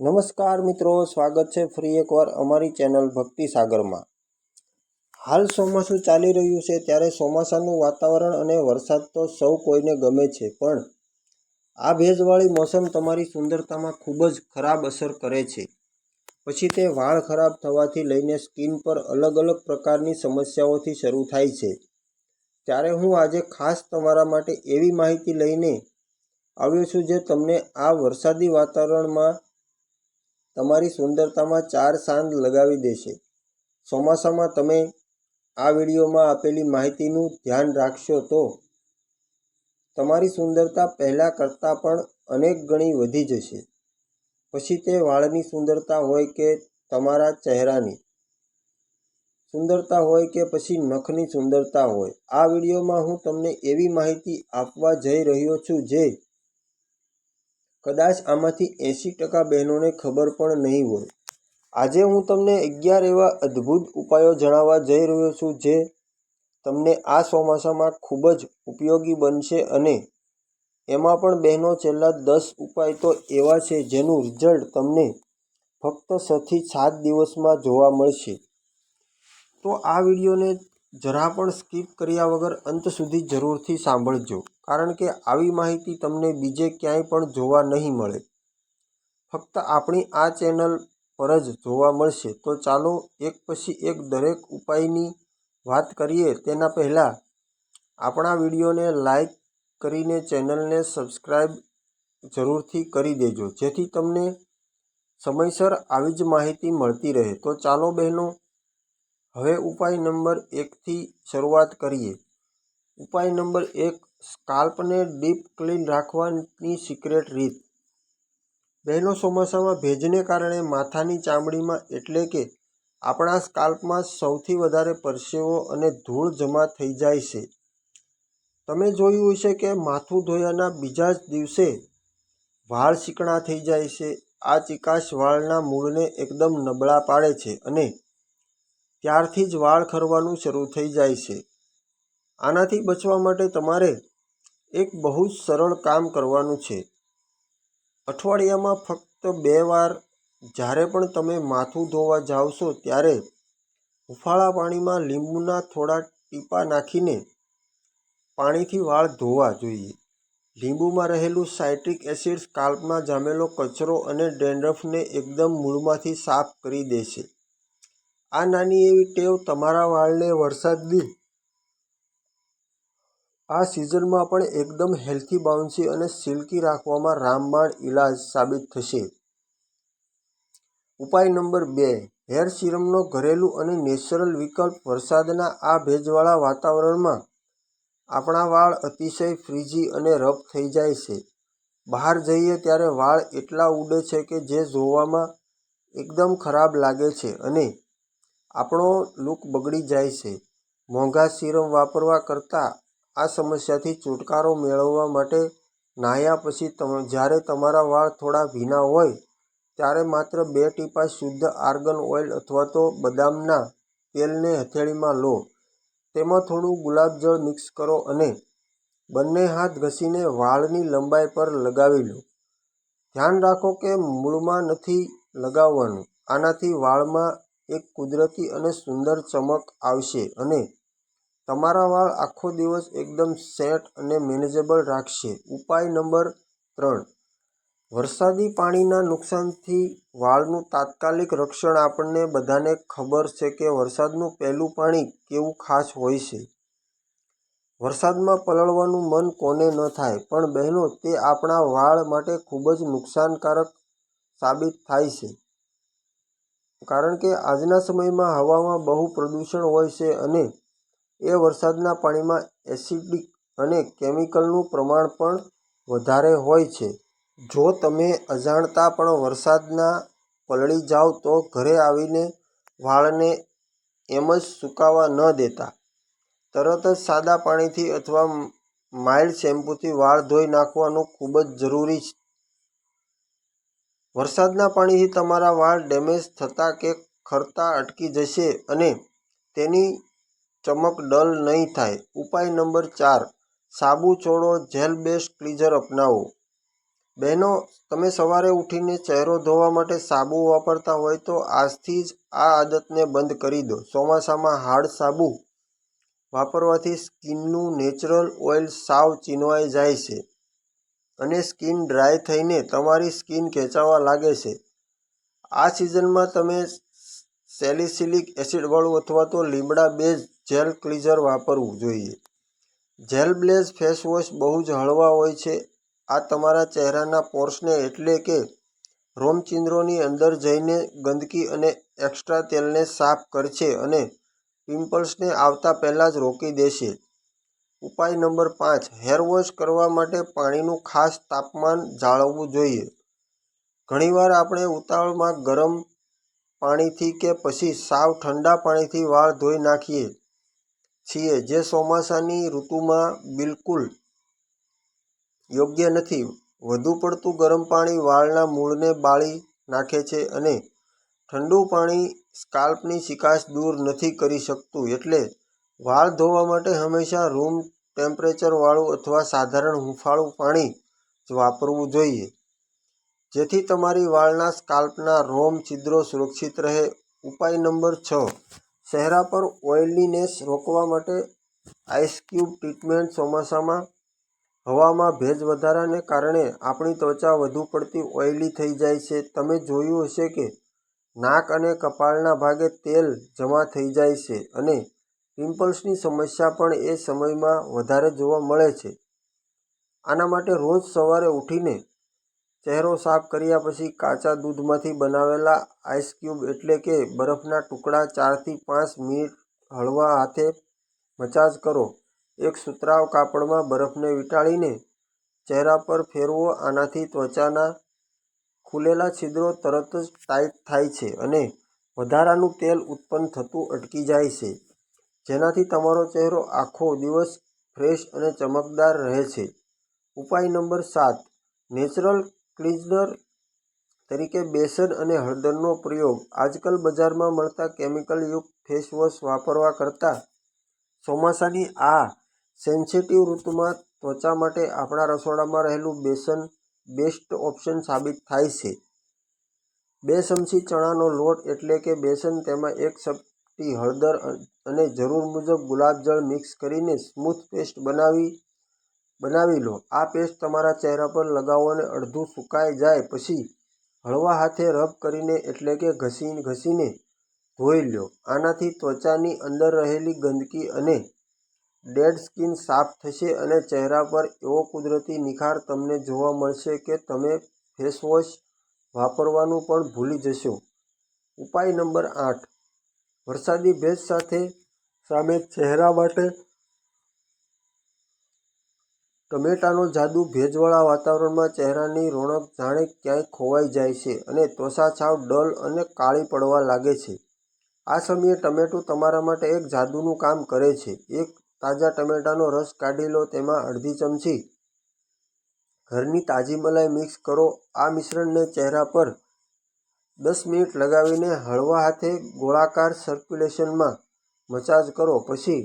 નમસ્કાર મિત્રો, સ્વાગત છે ફરી એકવાર અમારી ચેનલ ભક્તિ સાગરમાં। હાલ ચોમાસું ચાલી રહ્યું છે ત્યારે ચોમાસાનું વાતાવરણ અને વરસાદ તો સૌ કોઈને ગમે છે, પણ આ ભેજવાળી મોસમ તમારી સુંદરતામાં ખૂબ જ ખરાબ અસર કરે છે। પછી તે વાળ ખરાબ થવાથી લઈને સ્કિન પર અલગ અલગ પ્રકારની સમસ્યાઓથી શરૂ થાય છે। ત્યારે હું આજે ખાસ તમારા માટે એવી માહિતી લઈને આવ્યો છું જે તમને આ વરસાદી વાતાવરણમાં તમારી સુંદરતામાં ચાર ચાંદ લગાવી દેશે। ચોમાસામાં તમે આ વિડીયોમાં આપેલી માહિતીનું ધ્યાન રાખશો તો તમારી સુંદરતા પહેલાં કરતાં પણ અનેક ગણી વધી જશે। પછી તે વાળની સુંદરતા હોય કે તમારા ચહેરાની સુંદરતા હોય કે પછી નખની સુંદરતા હોય, આ વિડીયોમાં હું તમને એવી માહિતી આપવા જઈ રહ્યો છું જે કદાચ આમાંથી 80% બહેનોને ખબર પણ નહીં હોય। આજે હું તમને 11 એવા અદ્ભુત ઉપાયો જણાવવા જઈ રહ્યો છું જે તમને આ ચોમાસામાં ખૂબ જ ઉપયોગી બનશે, અને એમાં પણ બહેનો છેલ્લા 10 ઉપાય તો એવા છે જેનું રિઝલ્ટ તમને ફક્ત 6 થી 7 દિવસમાં જોવા મળશે। તો આ વિડીયોને જરા પણ સ્કીપ કર્યા વગર અંત સુધી જરૂરથી સાંભળજો, કારણ કે આવી માહિતી તમને બીજે ક્યાંય પણ જોવા નહીં મળે, ફક્ત આપણી આ ચેનલ પર જ જોવા મળશે। તો ચાલો એક પછી એક દરેક ઉપાયની વાત કરીએ તેના પહેલાં આપણા વિડીયોને લાઈક કરીને ચેનલને સબસ્ક્રાઈબ જરૂરથી કરી દેજો, જેથી તમને સમયસર આવી જ માહિતી મળતી રહે। તો ચાલો બહેનો, હવે ઉપાય નંબર 1થી શરૂઆત કરીએ। ઉપાય નંબર 1, સ્કાલ્પને ડીપ ક્લીન રાખવાની સિક્રેટ રીત। બહેનો, ચોમાસામાં ભેજને કારણે માથાની ચામડીમાં એટલે કે આપણા સ્કાલ્પમાં સૌથી વધારે પરસેવો અને ધૂળ જમા થઈ જાય છે। તમે જોયું હશે કે માથું ધોયાના બીજા જ દિવસે વાળ ચીકણા થઈ જાય છે। આ ચીકાશ વાળના મૂળને એકદમ નબળા પાડે છે અને ત્યારથી જ વાળ ખરવાનું શરૂ થઈ જાય છે। આનાથી બચવા માટે તમારે એક બહુ જ સરળ કામ કરવાનું છે। અઠવાડિયામાં ફક્ત 2 વાર જ્યારે પણ તમે માથું ધોવા જાવશો ત્યારે હુંફાળા પાણીમાં લીંબુના થોડા ટીપા નાખીને પાણીથી વાળ ધોવા જોઈએ। લીંબુમાં રહેલું સાઇટ્રિક એસિડ સ્કાલ્પમાં જામેલો કચરો અને ડેન્ડ્રફને એકદમ મૂળમાંથી સાફ કરી દેશે। આ નાની એવી ટેવ તમારા વાળને વરસાદની આ સિઝનમાં પણ એકદમ હેલ્થી, બાઉન્સી અને સિલ્કી રાખવામાં રામબાણ ઇલાજ સાબિત થશે। ઉપાય નંબર 2, હેર સિરમનો ઘરેલું અને નેચરલ વિકલ્પ। વરસાદના આ ભેજવાળા વાતાવરણમાં આપણા વાળ અતિશય ફ્રીઝી અને રફ થઈ જાય છે। બહાર જઈએ ત્યારે વાળ એટલા ઉડે છે કે જે જોવામાં એકદમ ખરાબ લાગે છે અને આપણો લુક બગડી જાય છે। મોંઘા સિરમ વાપરવા કરતાં આ સમસ્યાથી છુટકારો મેળવવા માટે નાહ્યા પછી જ્યારે તમારા વાળ થોડા ભીના હોય ત્યારે માત્ર 2 ટીપાં શુદ્ધ આર્ગન ઓઇલ અથવા તો બદામના તેલને હથેળીમાં લો, તેમાં થોડું ગુલાબજળ મિક્સ કરો અને બંને હાથ ઘસીને વાળની લંબાઈ પર લગાવી લો। ધ્યાન રાખો કે મૂળમાં નથી લગાવવાનું। આનાથી વાળમાં એક કુદરતી અને સુંદર ચમક આવશે અને તમારા વાળ આખો દિવસ એકદમ સેટ અને મેનેજેબલ રાખશે। ઉપાય નંબર 3, વરસાદી પાણીના નુકસાનથી વાળનું તાત્કાલિક રક્ષણ। આપણને બધાને ખબર છે કે વરસાદનું પહેલું પાણી કેવું ખાસ હોય છે। વરસાદમાં પલળવાનું મન કોને ન થાય, પણ બહેનો, તે આપણા વાળ માટે ખૂબ જ નુકસાનકારક સાબિત થાય છે, કારણ કે આજના સમયમાં હવામાં બહુ પ્રદૂષણ હોય છે અને એ વરસાદના પાણીમાં એસિડિક અને કેમિકલનું પ્રમાણ પણ વધારે હોય છે। જો તમે અજાણતા પણ વરસાદમાં પલળી જાવ તો ઘરે આવીને વાળને એમ જ સુકાવા ન દેતા, તરત જ સાદા પાણીથી અથવા માઇલ્ડ શેમ્પૂથી વાળ ધોઈ નાખવાનું ખૂબ જ જરૂરી છે। વરસાદના પાણીથી તમારા વાળ ડેમેજ થતા કે ખરતા અટકી જશે અને તેની ચમક ડલ નહીં થાય। ઉપાય નંબર 4, સાબુ છોડો જેલ બેસ્ડ ક્લિન્ઝર અપનાવો। બહેનો, તમે સવારે ઉઠીને ચહેરો ધોવા માટે સાબુ વાપરતા હોય તો આજથી જ આ આદતને બંધ કરી દો. ચોમાસામાં હાર્ડ સાબુ વાપરવાથી સ્કિનનું નેચરલ ઓઇલ સાવ ચીનવાઈ જાય છે અને સ્કિન ડ્રાય થઈને તમારી સ્કિન ખેંચાવા લાગે છે. આ સિઝનમાં તમે સેલિસિલિક એસિડવાળું અથવા તો લીમડા બેઝ જેલ ક્લિન્ઝર વાપરવું જોઈએ. જેલ બેઝ ફેસ વોશ બહુ જ હળવા હોય છે. આ તમારા ચહેરાના પોર્સને એટલે કે રોમચિંદ્રોની અંદર જઈને ગંદકી અને એક્સ્ટ્રા તેલને સાફ કરશે અને પિમ્પલ્સને આવતા પહેલાં જ રોકી દેશે. ઉપાય નંબર 5, હેર વોશ કરવા માટે પાણીનું ખાસ તાપમાન જાળવવું જોઈએ. ઘણીવાર આપણે ઉતાવળમાં ગરમ પાણીથી કે પછી સાવ ઠંડા પાણીથી વાળ ધોઈ નાખીએ છીએ, જે ચોમાસાની ઋતુમાં બિલકુલ યોગ્ય નથી. વધુ પડતું ગરમ પાણી વાળના મૂળને બાળી નાખે છે અને ઠંડુ પાણી સ્કાલ્પની ચીકાશ દૂર નથી કરી શકતું. એટલે વાળ ધોવા માટે હંમેશા રૂમ ટેમ્પરેચરવાળું અથવા સાધારણ હૂંફાળું પાણી જ વાપરવું જોઈએ, જેથી તમારી વાળના સ્કાલ્પના રોમ છિદ્રો સુરક્ષિત રહે. ઉપાય નંબર 6, ચહેરા પર ઓઇલીનેસ રોકવા માટે આઈસ ક્યુબ ટ્રીટમેન્ટ. ચોમાસામાં હવામાં ભેજ વધારાને કારણે આપણી ત્વચા વધુ પડતી ઓઇલી થઈ જાય છે. તમે જોયું હશે કે નાક અને કપાળના ભાગે તેલ જમા થઈ જાય છે અને પિમ્પલ્સની સમસ્યા પણ એ સમયમાં વધારે જોવા મળે છે. આના માટે રોજ સવારે ઉઠીને ચહેરો સાફ કર્યા પછી કાચા દૂધમાંથી બનાવેલા આઈસ ક્યુબ એટલે કે બરફના ટુકડા 4 થી 5 મિનિટ હળવા હાથે મસાજ કરો. એક સુતરાઉ કાપડમાં બરફને વીંટાળીને ચહેરા પર ફેરવો. આનાથી ત્વચાના ખુલેલા છિદ્રો તરત જ ટાઈટ થાય છે અને વધારાનું તેલ ઉત્પન્ન થતું અટકી જાય છે, જેનાથી તમારો ચહેરો આખો દિવસ ફ્રેશ અને ચમકદાર રહે છે. ઉપાય નંબર 7, નેચરલ ક્લિન્ઝર તરીકે બેસન અને હળદરનો પ્રયોગ. આજકાલ બજારમાં મળતા કેમિકલયુક્ત ફેસ વોશ વાપરવા કરતાં ચોમાસાની આ સેન્સિટિવ ઋતુમાં ત્વચા માટે આપણા રસોડામાં રહેલું બેસન બેસ્ટ ઓપ્શન સાબિત થાય છે. 2 ચમચી ચણાનો લોટ એટલે કે બેસન, તેમાં 1 ચપટી હળદર અને જરૂર મુજબ ગુલાબજળ મિક્સ કરીને સ્મૂથ પેસ્ટ બનાવી લો. આ પેસ્ટ તમારા ચહેરા પર લગાવો અને અડધું સુકાઈ જાય પછી હળવા હાથે રબ કરીને એટલે કે ઘસીને ધોઈ લો. આનાથી ત્વચાની અંદર રહેલી ગંદકી અને ડેડ સ્કિન સાફ થશે અને ચહેરા પર એવો કુદરતી નિખાર તમને જોવા મળશે કે તમે ફેસ વોશ વાપરવાનું પણ ભૂલી જશો. ઉપાય નંબર 8, વરસાદી ભેજ સામે ચહેરા માટે ટમેટાનો જાદુ. ભેજવાળા વાતાવરણમાં ચહેરાની રોનક જાણે ક્યાંય ખોવાઈ જાય છે અને ત્વચા સાવ ડલ અને કાળી પડવા લાગે છે. આ સમયે ટમેટું તમારા માટે એક જાદુનું કામ કરે છે. એક તાજા ટમેટાનો રસ કાઢી લો, તેમાં અડધી ચમચી ઘરની તાજી મલાઈ મિક્સ કરો. આ મિશ્રણને ચહેરા પર 10 મિનિટ લગાવીને હળવા હાથે ગોળાકાર સર્ક્યુલેશનમાં મસાજ કરો. પછી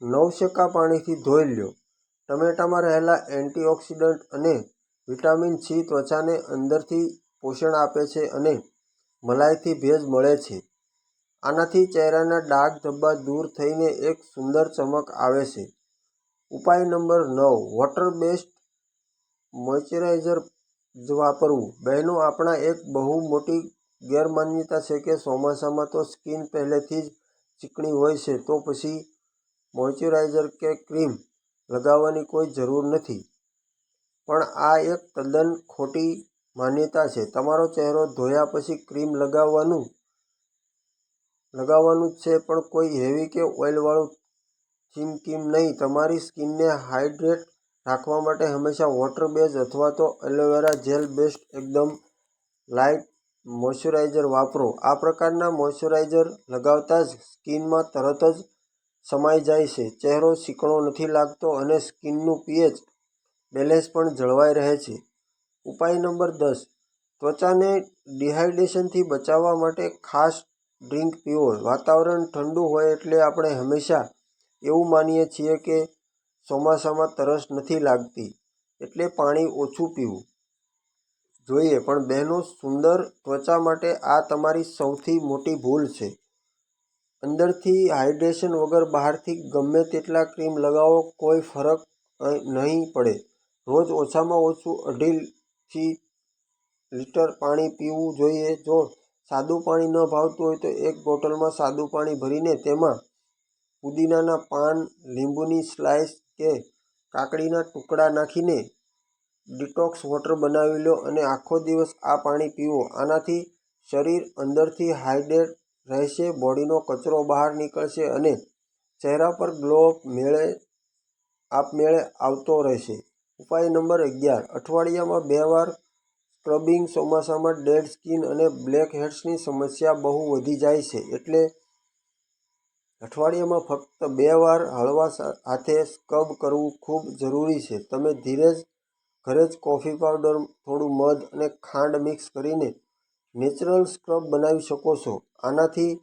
નવશેકા પાણીથી ધોઈ લો. ટમેટામાં રહેલા એન્ટીઓક્સિડન્ટ અને વિટામિન સી ત્વચાને અંદરથી પોષણ આપે છે અને મલાઈથી ભેજ મળે છે. આનાથી ચહેરાના ડાઘ ધબ્બા દૂર થઈને એક સુંદર ચમક આવે છે. ઉપાય નંબર 9, વોટર બેસ્ડ મોઇશ્ચરાઇઝર જ વાપરવું. બહેનો, આપણા એક બહુ મોટી ગેરમાન્યતા છે કે ચોમાસામાં તો સ્કિન પહેલેથી જ ચીકણી હોય છે, તો પછી મોઇશ્ચરાઇઝર કે ક્રીમ લગાવવાની કોઈ જરૂર નથી. પણ આ એક તદ્દન ખોટી માન્યતા છે. તમારો ચહેરો ધોયા પછી ક્રીમ લગાવવાનું જ છે, પણ કોઈ હેવી કે ઓઇલવાળું ચીમકીમ નહીં. તમારી સ્કિનને હાઇડ્રેટ રાખવા માટે હંમેશા વોટર બેઝ અથવા તો એલોવેરા જેલ બેસ્ડ એકદમ લાઇટ મોઇશ્ચરાઇઝર વાપરો. આ પ્રકારના મોઇશ્ચરાઇઝર લગાવતા જ સ્કિનમાં તરત જ સમાઈ જાય છે, ચહેરો ચીકણો નથી લાગતો અને સ્કિનનું પીએચ બેલેન્સ પણ જળવાઈ રહે છે. ઉપાય નંબર 10, ત્વચાને ડિહાઇડ્રેશનથી બચાવવા માટે ખાસ ડ્રિંક પીવો. વાતાવરણ ઠંડુ હોય એટલે આપણે હંમેશા એવું માનીએ છીએ કે ચોમાસામાં તરસ નથી લાગતી, એટલે પાણી ઓછું પીવું. જોઈએ. પણ બહેનો, સુંદર ત્વચા માટે આ તમારી સૌથી મોટી ભૂલ છે. અંદરથી હાઇડ્રેશન વગર બહારથી ગમે તેટલા ક્રીમ લગાવો, કોઈ ફરક નહીં પડે. રોજ ઓછામાં ઓછું 2.5 લીટર પાણી પીવું જોઈએ. જો સાદું પાણી ન ભાવતું હોય તો એક બોટલમાં સાદું પાણી ભરીને તેમાં પુદીનાના પાન, લીંબુની સ્લાઇસ કે કાકડીના ટુકડા નાખીને ડિટોક્સ વોટર બનાવી લો અને આખો દિવસ આ પાણી પીવો. આનાથી શરીર અંદરથી હાઇડ્રેટ રહેશે, બોડીનો કચરો બહાર નીકળશે અને ચહેરા પર ગ્લો આપમેળે આવતો રહેશે. ઉપાય નંબર 11. અઠવાડિયામાં 2 વાર સ્ક્રબિંગ. ચોમાસામાં ડેડ સ્કિન અને બ્લેક હેડ્સની સમસ્યા બહુ વધી જાય છે. એટલે અઠવાડિયામાં ફક્ત 2 વાર હળવા હાથે સ્ક્રબ કરવું ખૂબ જરૂરી છે. તમે ઘરે જ કોફી પાવડર, થોડું મધ અને ખાંડ મિક્સ કરીને નેચરલ સ્ક્રબ બનાવી શકો છો. આનાથી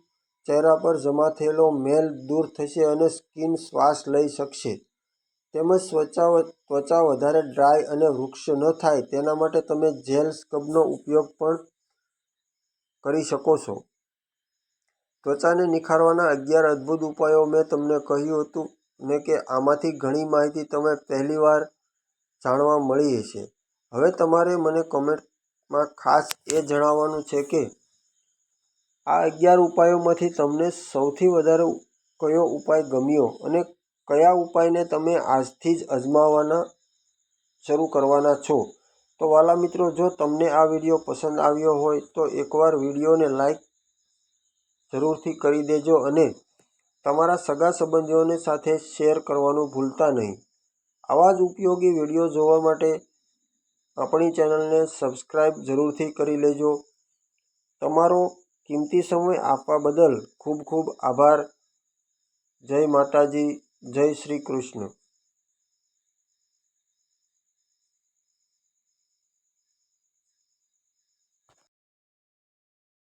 ચહેરા પર જમા થયેલો મેલ દૂર થશે અને સ્કિન શ્વાસ લઈ શકશે. તેમજ ત્વચા વધારે ડ્રાય અને વૃક્ષ ન થાય તેના માટે તમે જેલ સ્ક્રબનો ઉપયોગ પણ કરી શકો છો. ત્વચાને નિખારવાના 11 અદ્ભુત ઉપાયો મેં તમને કહ્યું હતું ને કે આમાંથી ઘણી માહિતી તમે પહેલીવાર જાણવા મળી હશે. હવે તમારે મને કમેન્ટમાં ખાસ એ જણાવવાનું છે કે આ 11 ઉપાયોમાંથી તમને સૌથી વધારે કયો ઉપાય ગમ્યો અને કયા ઉપાયને તમે આજથી જ અજમાવવાના શરૂ કરવાના છો. તો વાલા મિત્રો, જો તમને આ વિડીયો પસંદ આવ્યો હોય તો એકવાર વિડીયોને લાઈક જરૂરથી કરી દેજો અને તમારા સગા સંબંધીઓને સાથે શેર કરવાનું ભૂલતા નહીં. આવા જ ઉપયોગી વિડીયો જોવા માટે આપણી ચેનલને સબસ્ક્રાઈબ જરૂરથી કરી લેજો. તમારો કિંમતી સમય આપવા બદલ ખૂબ ખૂબ આભાર. જય માતાજી, જય શ્રી કૃષ્ણ.